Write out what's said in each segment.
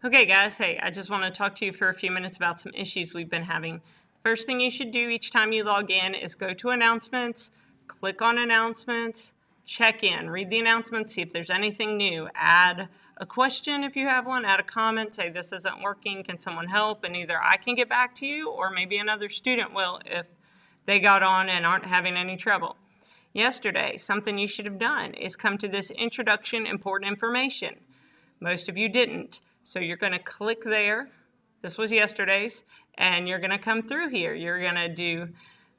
Okay, guys, hey, I just want to talk to you for a few minutes about some issues we've been having. First thing you should do each time you log in is go to announcements, click on announcements, check in, read the announcements, see if there's anything new. Add a question if you have one, add a comment, say this isn't working, can someone help? And either I can get back to you or maybe another student will if they got on and aren't having any trouble. Yesterday, something you should have done is come to this introduction important information. Most of you didn't. So you're going to click there. This was yesterday's. And you're going to come through here. You're going to do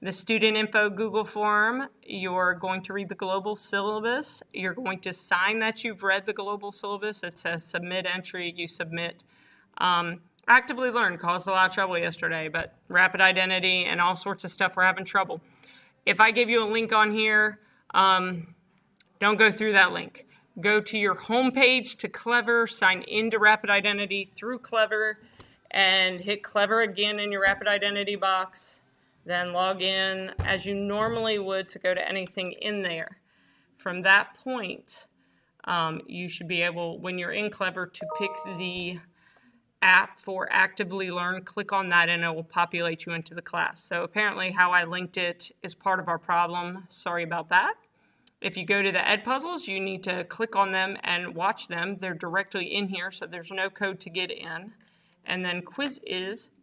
the student info Google form. You're going to read the global syllabus. You're going to sign that you've read the global syllabus. It says submit entry. You submit. Actively Learn caused a lot of trouble yesterday, but Rapid Identity and all sorts of stuff were having trouble. If I give you a link on here, don't go through that link. Go to your home page to Clever, sign into Rapid Identity through Clever, and hit Clever again in your Rapid Identity box. Then log in as you normally would to go to anything in there. From that point, you should be able, when you're in Clever, to pick the app for Actively Learn. Click on that and it will populate you into the class. So apparently how I linked it is part of our problem. Sorry about that. If you go to the Edpuzzles, you need to click on them and watch them. They're directly in here, so there's no code to get in. And then Quiz,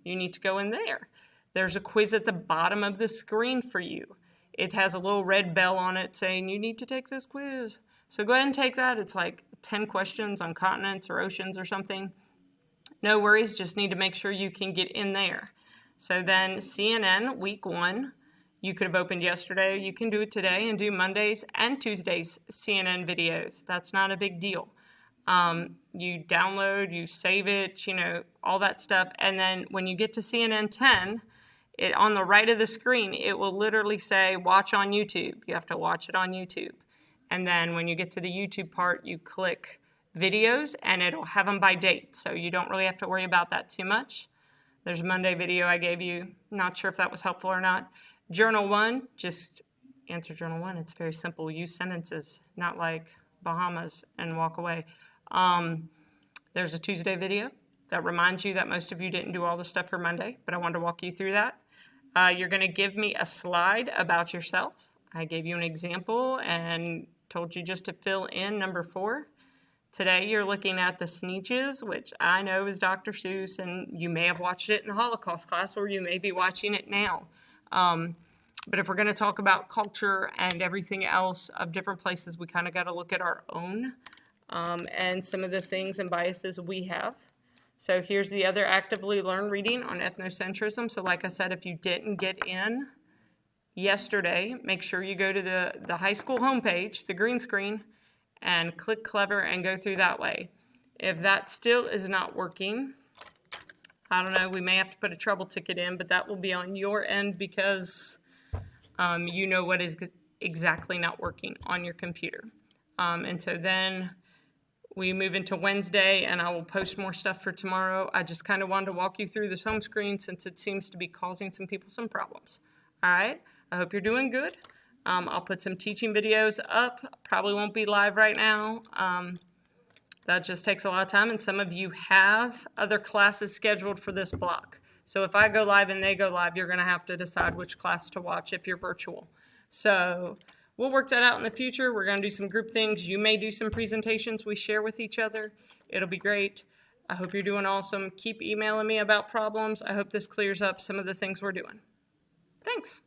you need to go in there. There's a quiz at the bottom of the screen for you. It has a little red bell on it saying you need to take this quiz. So go ahead and take that. It's like 10 questions on continents or oceans or something. No worries, just need to make sure you can get in there. So then CNN week 1. You could have opened yesterday. You can do it today and do Mondays and Tuesdays CNN videos. That's not a big deal. You download, you save it, all that stuff. And then when you get to CNN 10, on the right of the screen, it will literally say watch on YouTube. You have to watch it on YouTube. And then when you get to the YouTube part, you click videos and it'll have them by date. So you don't really have to worry about that too much. There's a Monday video I gave you. Not sure if that was helpful or not. Journal 1, just answer Journal 1. It's very simple. Use sentences, not like Bahamas and walk away. There's a Tuesday video that reminds you that most of you didn't do all the stuff for Monday, but I wanted to walk you through that. You're going to give me a slide about yourself. I gave you an example and told you just to fill in number 4. Today you're looking at the Sneetches, which I know is Dr. Seuss, and you may have watched it in the Holocaust class, or you may be watching it now. But if we're going to talk about culture and everything else of different places, we kind of got to look at our own and some of the things and biases we have. So here's the other Actively Learn reading on ethnocentrism. So like I said, if you didn't get in yesterday, make sure you go to the high school homepage, the green screen, and click Clever and go through that way. If that still is not working, I don't know, we may have to put a trouble ticket in, but that will be on your end because you know what is exactly not working on your computer. And so then we move into Wednesday and I will post more stuff for tomorrow. I just kind of wanted to walk you through this home screen since it seems to be causing some people some problems. All right, I hope you're doing good. I'll put some teaching videos up. Probably won't be live right now. That just takes a lot of time, and some of you have other classes scheduled for this block. So if I go live and they go live, you're going to have to decide which class to watch if you're virtual. So we'll work that out in the future. We're going to do some group things. You may do some presentations we share with each other. It'll be great. I hope you're doing awesome. Keep emailing me about problems. I hope this clears up some of the things we're doing. Thanks.